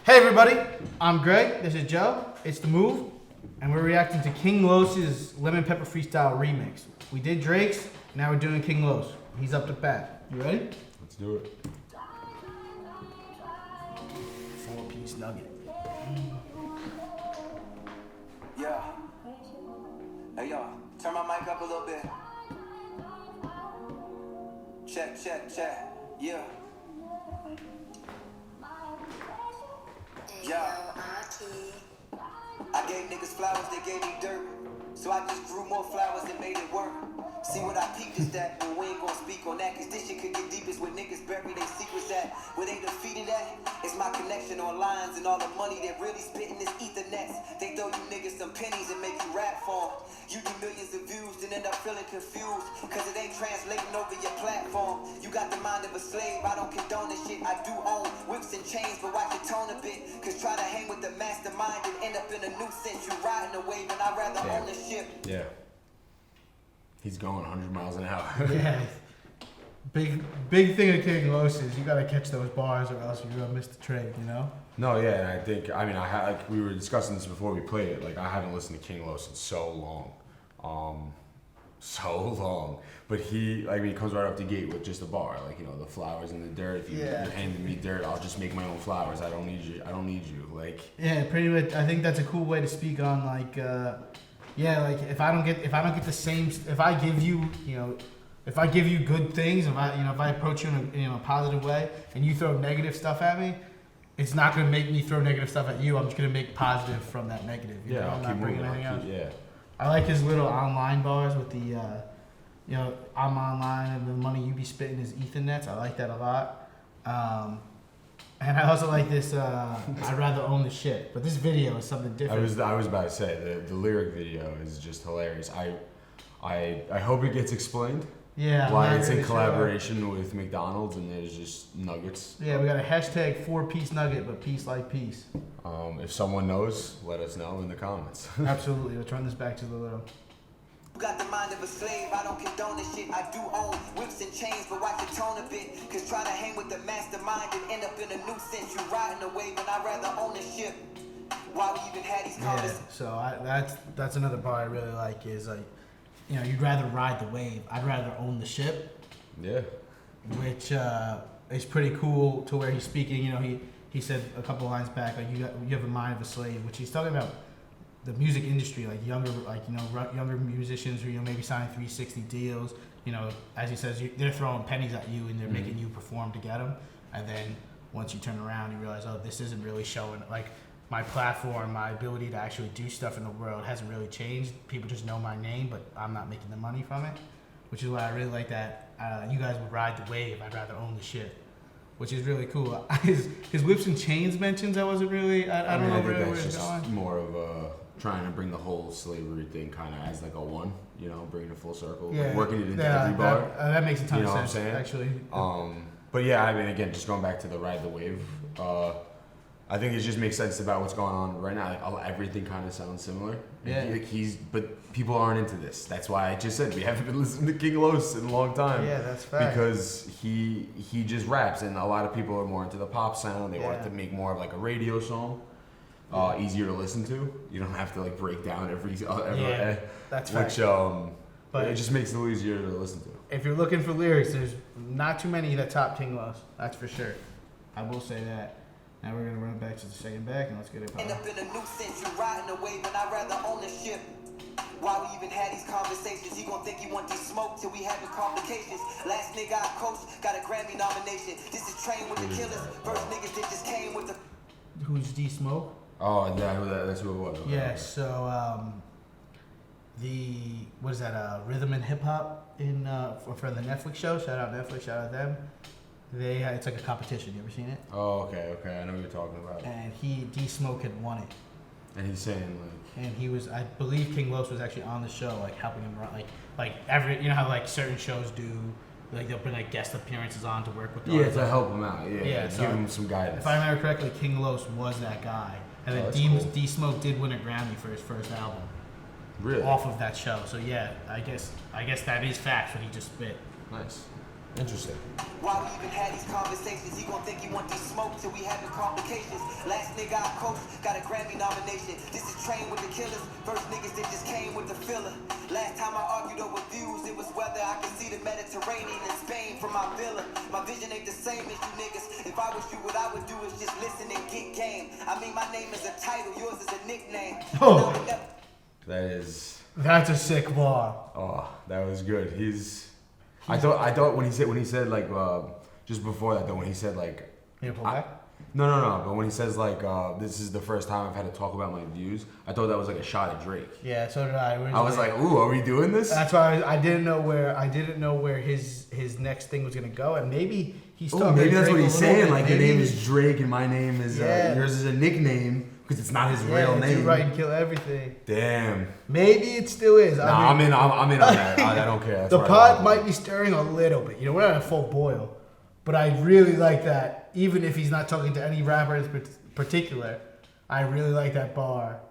Hey everybody, I'm Greg, this is Joe, it's The Move, and we're reacting to King Los's Lemon Pepper Freestyle remix. We did Drake's, now we're doing King Los. He's up to bat. You ready? Let's do it. 4-piece nugget. Yeah. Hey yo, turn my mic up a little bit. Check, check, check. Yeah. Yeah. I gave niggas flowers, they gave me dirt. So I just grew more flowers and made it work. See what I peeped is that, but we ain't gonna speak on that. Cause this shit could get deep is where niggas bury their secrets at. Where they defeated at, it's my connection on lines and all the money that really spitting is ethernets. They throw you niggas some pennies and make you rap for 'em. You do millions of views and end up feeling confused. Cause it ain't translating over your platform. You got the mind of a slave, I don't condone this shit. I do own whips and chains, but watch your tone a bit. Cause try to hang with the mastermind and end up in a nuisance. You riding a wave and I'd rather own the ship. Yeah. He's going 100 miles an hour. Yeah. Big thing of King Los is you gotta catch those bars or else you're gonna miss the trade, you know? No, yeah, and I think, like, we were discussing this before we played it. Like, I haven't listened to King Los in so long. But he comes right up the gate with just a bar. Like, you know, the flowers in the dirt. If you handed me dirt, I'll just make my own flowers. I don't need you. Like, yeah, pretty much. I think that's a cool way to speak on like, like if I don't get the same, if I give you, if I give you good things, if I approach you in a positive way, and you throw negative stuff at me, it's not gonna make me throw negative stuff at you. I'm just gonna make positive from that negative. You know? I'm not bringing anything else. Yeah. I like his little online bars with the, I'm online and the money you be spitting is Ethernets. I like that a lot. And I also like this, I'd rather own the shit. But this video is something different. I was about to say, the lyric video is just hilarious. I hope it gets explained. Yeah. Why it's in collaboration with McDonald's and there's just nuggets. Yeah, we got a hashtag 4-piece nugget, but piece like peace. If someone knows, let us know in the comments. Absolutely. Let's run this back to the little. You got the mind of a slave, I don't condone this shit. I do own whips and chains, but watch your tone a bit. Cause try to hang with the mastermind and end up in a nuisance. You riding a wave and I'd rather own the ship. Why we even had these conversations. Yeah, so that's another part I really like is like, you'd rather ride the wave. I'd rather own the ship. Yeah. Which is pretty cool to where he's speaking. He said a couple lines back, like you have a mind of a slave, which he's talking about the music industry, like younger musicians who maybe signing 360 deals. As he says, they're throwing pennies at you and they're making you perform to get them. And then once you turn around, you realize, oh, this isn't really showing. Like my platform, my ability to actually do stuff in the world hasn't really changed. People just know my name, but I'm not making the money from it. Which is why I really like that. You guys would ride the wave. I'd rather own the shit. Which is really cool. His whips and chains mentions, I wasn't really. I don't know where it's going. More of trying to bring the whole slavery thing kind of as like a one, bringing it full circle, like working it into every bar. That makes a ton of sense, what I'm saying? Actually. But yeah, again, just going back to the ride the wave, I think it just makes sense about what's going on right now. Like, everything kind of sounds similar. Yeah. But people aren't into this. That's why I just said we haven't been listening to King Los in a long time. Yeah, that's fact. Because he just raps, and a lot of people are more into the pop sound. They want to make more of like a radio song. Easier to listen to. You don't have to like break down every that's fact. Which but it just makes it a little easier to listen to. If you're looking for lyrics, there's not too many that top King Los. That's for sure. I will say that. Now we're gonna run back to the second back and let's get it poppin'. End up in a nuisance, you riding a wave and I'd rather own the ship. Why we even had these conversations? He gon' think he want this smoke till we having complications. Last nigga I coached got a Grammy nomination. This is Train with the Killers. First niggas that just came with the. Who's D Smoke? Oh yeah, that's who it was. Yeah. So what is that? Rhythm and Hip Hop for the Netflix show. Shout out Netflix. Shout out them. It's like a competition. You ever seen it? Oh, okay. I know what you're talking about. And D Smoke had won it. And he's saying like. And he was, I believe King Los was actually on the show, like helping him run, like every, how like certain shows do, like they'll bring like guest appearances on to work with the artists. To help him out. Yeah, so give him some guidance. If I remember correctly, King Los was that guy, and then D Smoke did win a Grammy for his first album. Really? Off of that show. So yeah, I guess that is fact what he just spit. Nice. Interesting. Why we even had these conversations? He gon' think he want this smoke till we having complications. Last nigga I coached got a Grammy nomination. This is Train with the Killers. First niggas that just came with the filler. Last time I argued over views, it was whether I could see the Mediterranean and Spain from my villa. My vision ain't the same as you niggas. If I was you, what I would do is just listen and get game. I mean, my name is a title, yours is a nickname. Oh. That's a sick bar. Oh, that was good. I thought when he said like just before that though, when he said like You pull back? no, but when he says like this is the first time I've had to talk about my views, I thought that was like a shot at Drake. Yeah, so did I. I was like, ooh, are we doing this? That's why I didn't know where his next thing was gonna go, and maybe he's talking. Maybe that's Drake what he's a little saying. bit. Like your name is Drake and my name is yours is a nickname because it's not his real name. Right, and kill everything. Damn. Maybe it still is. Nah, I'm in on that. I don't care. That's the what pot might be stirring a little bit. You know, we're not at full boil, but I really like that. Even if he's not talking to any rapper in particular, I really like that bar.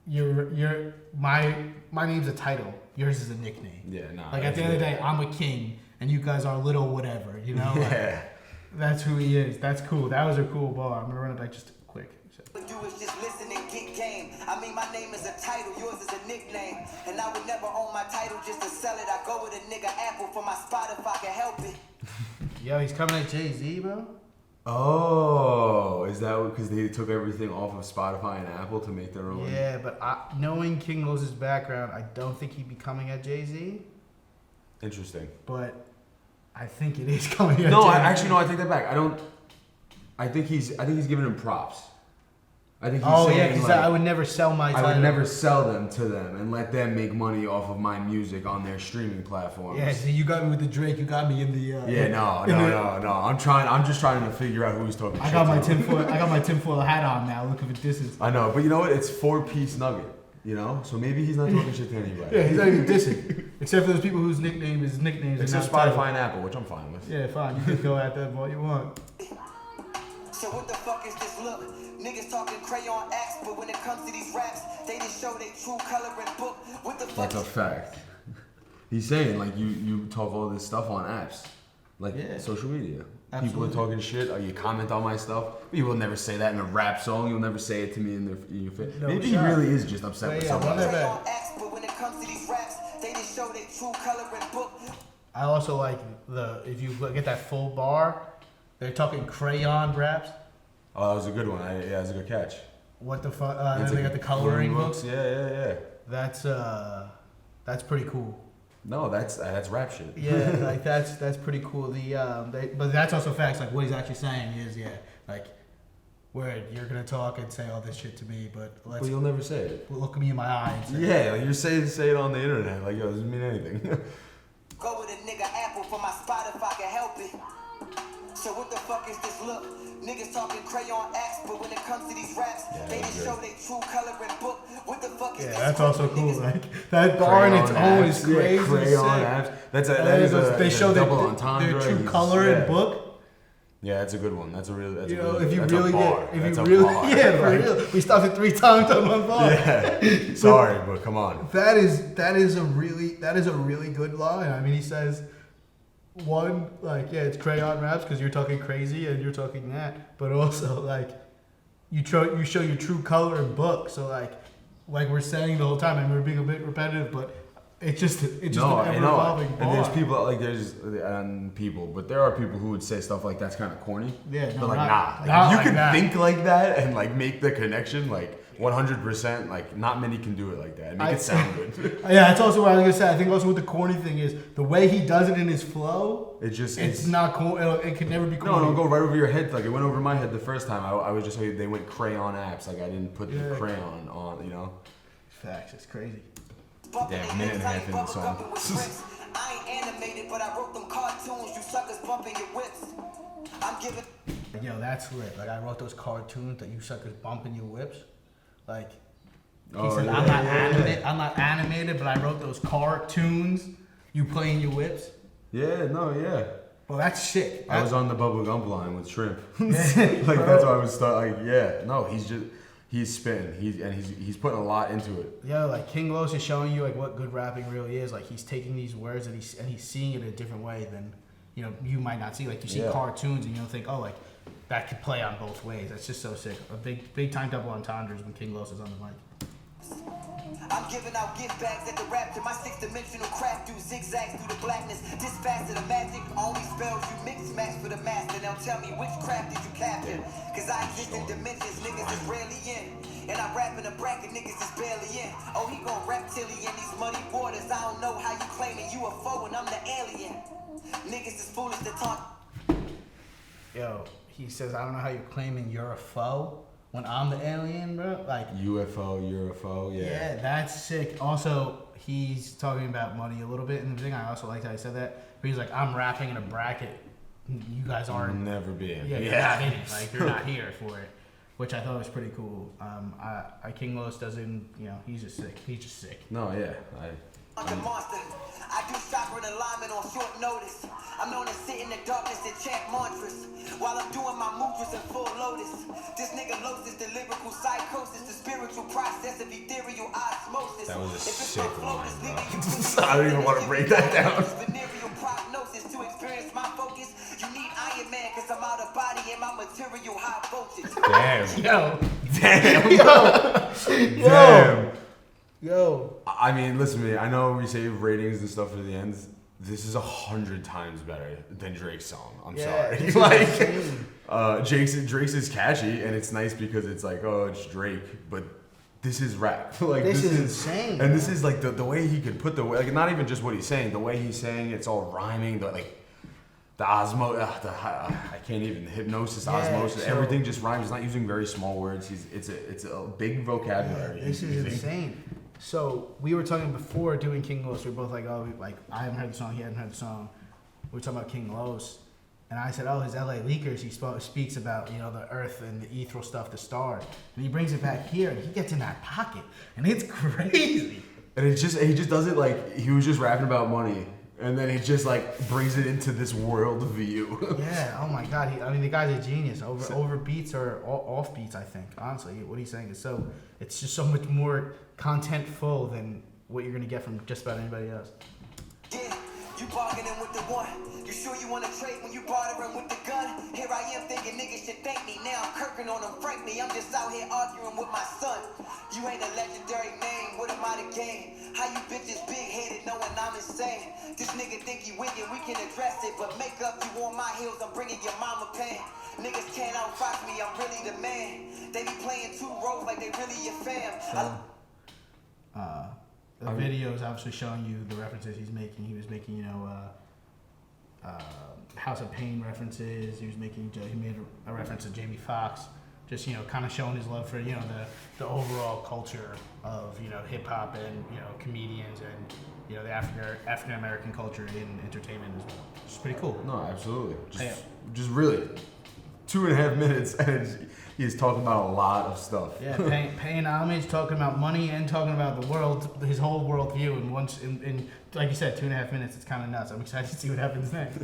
My name's a title. Yours is a nickname. Yeah, nah. Like at the end of the day, I'm a king, and you guys are little whatever. You know. Yeah. Like, that's who he is. That's cool. That was a cool bar. I'm gonna run it back just quick. Do is just listen and get game. I mean, my name is a title, yours is a nickname. And I would never own my title just to sell it. I go with a nigga Apple for my spot if I can help it. Yo, he's coming at Jay-Z, bro. Oh, is that because they took everything off of Spotify and Apple to make their own? Yeah, but knowing King Lowe's background, I don't think he'd be coming at Jay-Z. Interesting. But I think it is coming at No, Jay-Z. I take that back. I think he's giving him props. I think he's Oh saying, yeah, because like, I would never sell my title. I would never sell them to them and let them make money off of my music on their streaming platforms. Yeah, see, you got me with the Drake. You got me in the. Yeah, no. I'm just trying to figure out who's talking. I got my tinfoil hat on now. Looking for distance. I know, but you know what? It's 4-piece nugget. You know, so maybe he's not talking shit to anybody. Yeah, he's not even dissing. Except for those people whose nicknames. Except Spotify and Apple, which I'm fine with. Yeah, fine. You can go at them all you want. So what the fuck is this look? Niggas talking crayon acts, but when it comes to these raps, they just show their true color and book. What the fuck? That's a fact. He's saying like you talk all this stuff on apps, like social media. Absolutely. People are talking shit, or you comment on my stuff. But you will never say that in a rap song. You'll never say it to me in your face. No Maybe shot. he really is just upset with somebody. Crayon acts, but when it comes to these raps, they just show their true color and book. I also like if you get that full bar, they're talking crayon raps. Oh, that was a good one. Yeah, that was a good catch. What the fuck? Then they got the coloring books. Yeah. That's pretty cool. No, that's rap shit. Yeah, like that's pretty cool. But that's also facts. Like what he's actually saying is, like where you're gonna talk and say all this shit to me, but But you'll never say it. look me in my eye and say, Yeah, like you're say it on the internet. Like, yo, it doesn't mean anything. Go with a nigga Apple for my spot if I can help it. So what the fuck is this look? Niggas talking crayon acts, but when it comes to these raps, they just show their true color and book. What the fuck is this? that's also cool. Like that bar in its own is crazy. Crayon apps. They show double their entendre. true color and book. Yeah, that's a good one. That's a real. If you that's really a bar. get, if That's you a really, bar. yeah, for real. We stopped it 3 times on one bar. Yeah. Sorry, but come on. That is a really good line. I mean, he says one like it's crayon raps because you're talking crazy and you're talking that, but also like you show your true color and book. So like we're saying the whole time, and we're being a bit repetitive, but it's just an ever evolving bar. And there's people but there are people who would say stuff like that's kind of corny. Yeah, no, but like not you like can that. think like that and like make the connection like 100%. Like not many can do it like that. Make it sound good. Yeah, that's also what I was gonna say. I think also with the corny thing is the way he does it in his flow. It's not cool. It could never be corny. No, it'll go right over your head. Like it went over my head the first time. I was just they went crayon apps. Like I didn't put the crayon on. You know. Facts. It's crazy. Damn, minute and a half in the song. I ain't animated, but I wrote them cartoons. You suckers bumping your whips. I'm giving. Yo, that's lit. Like I wrote those cartoons that you suckers bumping your whips. Like he said, I'm not animated, but I wrote those cartoons. You playing your whips. Yeah. Well, that's sick. I was on the bubble gump line with shrimp. Like that's why I was he's spitting. He's putting a lot into it. Yeah, like King Los is showing you like what good rapping really is. Like he's taking these words and he's seeing it a different way than you might not see. Like you see cartoons and you don't think, oh, like that could play on both ways. That's just so sick. A big time double entendres when King Los is on the mic. I'm giving out gift bags at the raptor. My 6-dimensional craft do zigzags through the blackness. This fast of the magic only spells you mix match for the master. Now tell me which craft did you capture? Cause I exist in dimensions niggas is rarely in. And I rap in a bracket niggas is barely in. Oh, he gon' reptilian these muddy waters. I don't know how you claiming you a foe and I'm the alien. Niggas is foolish to talk. Yo, he says, I don't know how you're claiming you're a foe when I'm the alien, bro. Like UFO, you're a foe, yeah, that's sick. Also, he's talking about money a little bit in the thing. I also liked how he said that. But he's like, I'm rapping in a bracket. You guys aren't. Never been. Yeah, you're not in it. Like, you're not here for it. Which I thought was pretty cool. King Los doesn't, he's just sick. He's just sick. No, yeah. I'm the monster. I do chakra and alignment on short notice. I'm known to sit in the darkness and chant mantras while I'm doing my mudras in full lotus. This nigga Los is the lyrical psychosis, the spiritual process of ethereal osmosis. That was a sick line, bro. I don't even want to break that down. Venereal prognosis to experience my focus. You need Iron Man cause I'm out of body and my material high voltage. Damn. Yo. Damn. Yo. I mean, listen to me. I know we save ratings and stuff for the end. This is 100 times better than Drake's song. I'm sorry. Like, Drake's is catchy and it's nice because it's like, oh, it's Drake, but this is rap. Like this is insane. And this is like the way he could put like not even just what he's saying, the way he's saying it's all rhyming. The I can't even hypnosis, osmosis, everything just rhymes. He's not using very small words. It's a big vocabulary. This is insane. So we were talking before doing King Los. We were both like, oh, I haven't heard the song. He hadn't heard the song. We were talking about King Los, and I said, oh, his LA Leakers. He speaks about the earth and the ethereal stuff, the stars, and he brings it back here, and he gets in that pocket, and it's crazy. And he just does it like he was just rapping about money. And then he just like brings it into this world view. Yeah. Oh my God. The guy's a genius. Over beats or off beats. I think honestly, what he's saying is it's just so much more contentful than what you're gonna get from just about anybody else. Yeah, you bargaining with the one. You sure you wanna trade when you bartering with the gun? Here I am thinking niggas should thank me. Now I'm kirking on them, frank me. I'm just out here arguing with my son. You ain't a legendary name. What am I to gain? How you bitches big-headed knowing I'm insane? This nigga think he wicked, we can address it. But make up, you on my heels, I'm bringing your mama pain. Niggas can't outfox me, I'm really the man. They be playing two roles like they really your fam. The video is obviously showing you the references he's making. He was making, House of Pain references. He made a reference to Jamie Foxx. Just kind of showing his love for the overall culture of hip hop and comedians and the African American culture in entertainment as well. It's pretty cool. No, absolutely. Just really 2.5 minutes and he's talking about a lot of stuff. Yeah, paying homage, talking about money and talking about the world, his whole worldview in like you said, 2.5 minutes. It's kind of nuts. I'm excited to see what happens next.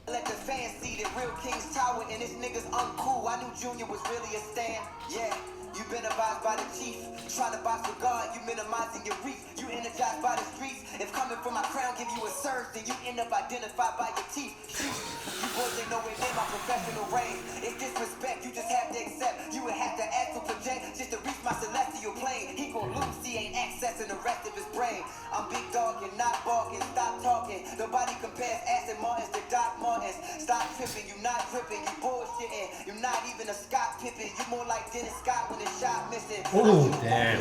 Let the fans see that real King's Tower and this nigga's uncool. I knew Junior was really a stand. Yeah, you been advised by the chief. Trying to box with God, you minimizing your reach. You energized by the streets. If coming from my crown give you a surge, then you end up identified by your teeth. Shoot, you boys ain't nowhere near my professional range. It's disrespect, you just have to accept. You would have to act to project just to reach my celestial plane. He gon' lose, he ain't accessing the rest of his brain. I'm big dog and not barking, stop talking. Nobody compares Aston Martins to Doc Martens. Stop tripping, you not tripping, you bullshitting. You're not even a Scott Pippen, you more like Dennis Scott when the shot missing. Ooh, damn.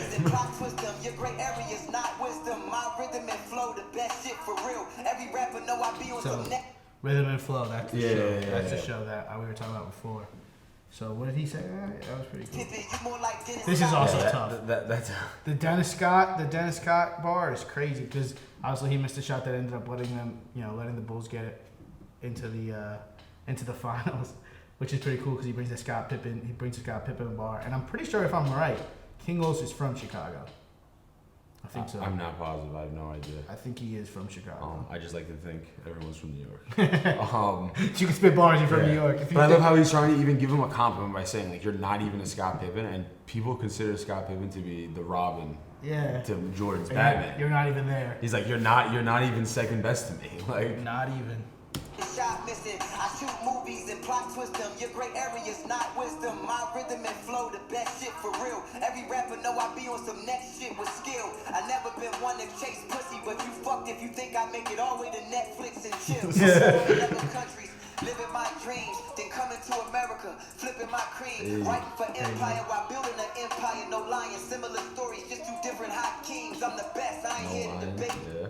Twist them. Your great area's not wisdom. My rhythm and flow, the best shit for real. Every rapper know I be on some neck. Rhythm and flow, that's the show. Yeah, that's the show that we were talking about before. So what did he say? That was pretty cool. This is also tough. That's the Dennis Scott bar is crazy because obviously he missed a shot that ended up letting the Bulls get it into the finals, which is pretty cool because he brings the Scott Pippen bar, and I'm pretty sure if I'm right, King Los is from Chicago. I think so. I'm not positive. I have no idea. I think he is from Chicago. I just like to think everyone's from New York. You can spit bars. You're from New York. But I love how he's trying to even give him a compliment by saying like you're not even a Scott Pippen, and people consider Scott Pippen to be the Robin. Yeah. To Jordan's Batman. You're not even there. He's like you're not even second best to me. Like not even. shot missing. I shoot movies and plot twist them. Your gray area's not wisdom. My rhythm and flow, the best shit for real. Every rapper know I be on some next shit with skill. I never been one to chase pussy, but you fucked if you think I make it all the way to Netflix and chill. Yeah. Countries, living my dreams, then coming to America, flipping my cream, writing for empire while building an empire. No lying, similar stories, just two different hot kings. I'm the best. I ain't here to debate. Yeah.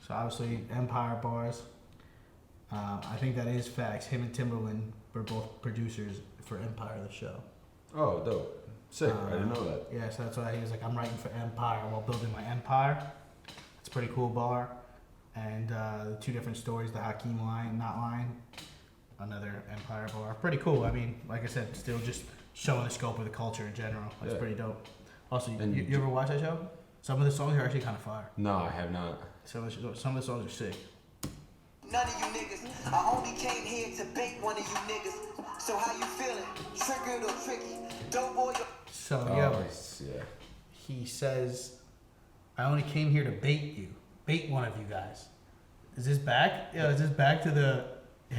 So obviously Empire bars. I think that is facts. Him and Timberland were both producers for Empire, the show. Oh, dope. Sick. I didn't know that. Yeah, so that's why he was like, I'm writing for Empire while building my empire. It's a pretty cool bar. And the two different stories, the Hakeem line, not line, another Empire bar. Pretty cool. I mean, like I said, still just showing the scope of the culture in general. That's pretty dope. Also, you ever watch that show? Some of the songs are actually kind of fire. No, I have not. Some of the songs are sick. None of you niggas. I only came here to bait one of you niggas. So how you feeling? Triggered or tricky? Dope boy. So yeah. He says, I only came here to bait one of you guys. Is this back? Yeah, is this back to the?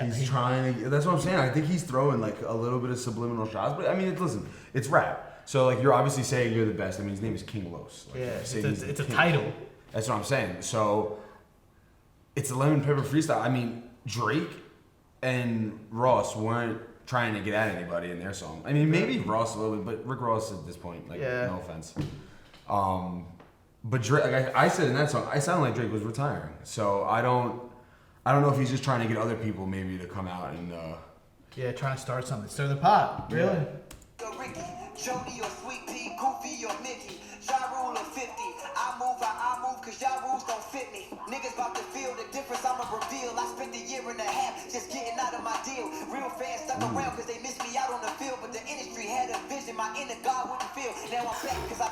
He's trying to. That's what I'm saying. I think he's throwing like a little bit of subliminal shots. But I mean, listen, it's rap. So like you're obviously saying you're the best. I mean, his name is King Los. Like, it's a title. That's what I'm saying. So it's a lemon pepper freestyle. I mean, Drake and Ross weren't trying to get at anybody in their song. I mean, maybe Ross a little bit, but Rick Ross at this point, like, no offense. But Drake, like I said in that song, I sounded like Drake was retiring. So I don't know if he's just trying to get other people maybe to come out and. Trying to start something. Stir the pot, really. Yeah. Ricky, Jody or Sweet Pea, Goofy or Mickey, Ja Rule or 50. I move, cause y'all rules don't fit me. Niggas about to feel the difference, I'ma reveal. I spent a year and a half just getting out of my deal. Real fans stuck around cause they missed me out on the field. But the industry had a vision, my inner God wouldn't feel. Now I'm back cause I...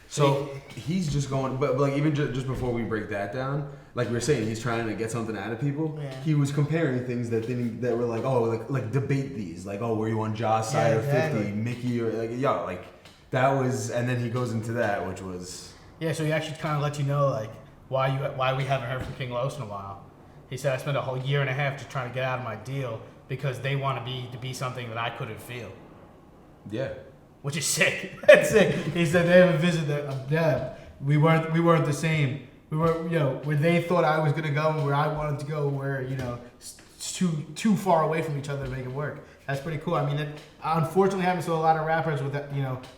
So he's just going, but like even just before we break that down, like we were saying, he's trying to get something out of people. Yeah. He was comparing things that were like, oh, like debate these, like, oh, were you on Ja's side or 50, Mickey or like, like that was, and then he goes into that, which was. Yeah, so he actually kind of lets you know like why we haven't heard from King Los in a while. He said I spent a whole year and a half just trying to get out of my deal because they want to be something that I couldn't feel. Yeah. Which is sick. That's sick. He said they haven't visited them. We weren't the same. We were, where they thought I was gonna go and where I wanted to go, where it's too far away from each other to make it work. That's pretty cool. I mean, it unfortunately happens to a lot of rappers with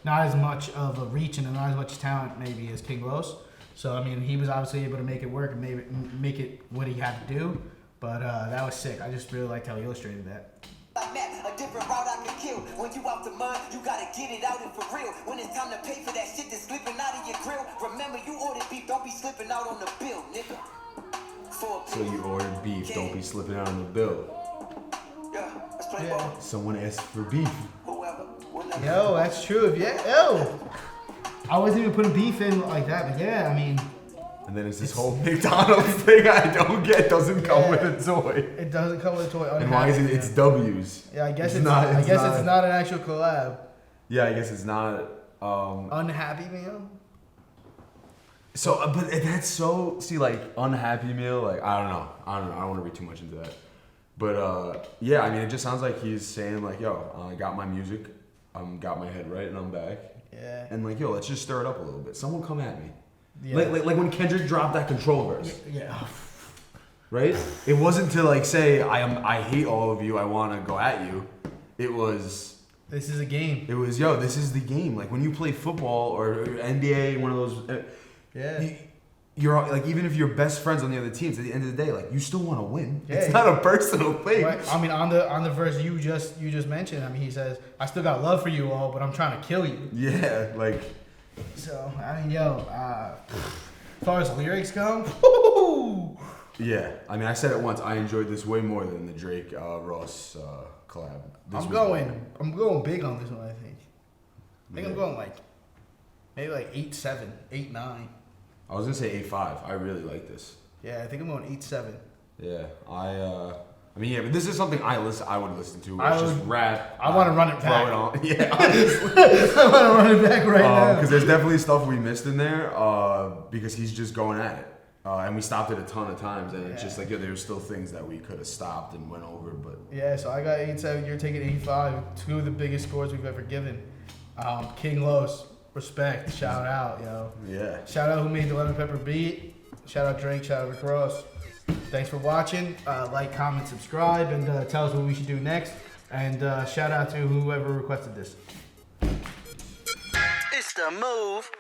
not as much of a reach and not as much talent maybe as King Los. So I mean, he was obviously able to make it work and maybe make it what he had to do. But that was sick. I just really liked how he illustrated that. A different route I can kill. When you out the mud, you gotta get it out and for real. When it's time to pay for that shit that's slipping out of your grill, remember you ordered beef, don't be slipping out on the bill, nigga. So you ordered beef, don't be slipping out on the bill. Yeah, let's play ball. Someone asked for beef. Whoever. Yo, that's true. I wasn't even putting beef in like that, but yeah, I mean. And then it's this whole McDonald's thing I don't get. Doesn't come with a toy. It doesn't come with a toy. And why is it? It's W's. Yeah, I guess it's not. It's not an actual collab. Yeah, I guess it's not. Unhappy Meal. So, but that's so. See, like Unhappy Meal. Like I don't know. I don't want to read too much into that. But yeah, I mean, it just sounds like he's saying like, yo, I got my music, got my head right, and I'm back. Yeah. And like, yo, let's just stir it up a little bit. Someone come at me. Yeah. Like when Kendrick dropped that Control verse. Yeah. Right? It wasn't to like say I hate all of you, I want to go at you. It was this is a game. It was this is the game. Like when you play football or NBA, one of those you're like, even if you're best friends on the other teams, at the end of the day, like you still want to win. Yeah, it's not a personal thing. Right. I mean, on the verse you just mentioned, I mean, he says, "I still got love for you all, but I'm trying to kill you." Yeah, like. So I mean, as far as lyrics go, woo! Yeah, I mean, I said it once. I enjoyed this way more than the Drake Ross collab. I'm going big on this one. I think I'm going like maybe like 8.7, 8.9. I was gonna say 8.5. I really like this. Yeah, I think I'm going 8.7. Yeah, I mean, yeah, but this is something I would listen to. It's just rap. I want to run it back. Throw it on. Yeah, honestly. I want to run it back right now. Because there's definitely stuff we missed in there because he's just going at it. And we stopped it a ton of times, and it's just like, there were still things that we could have stopped and went over, but. Yeah, so I got 87, you're taking 85, 2 of the biggest scores we've ever given. King Los, respect, shout out, yo. Yeah. Shout out who made the Lemon Pepper beat. Shout out Drake, shout out Rick Ross. Thanks for watching. Like, comment, subscribe, and tell us what we should do next. And shout out to whoever requested this. It's the move.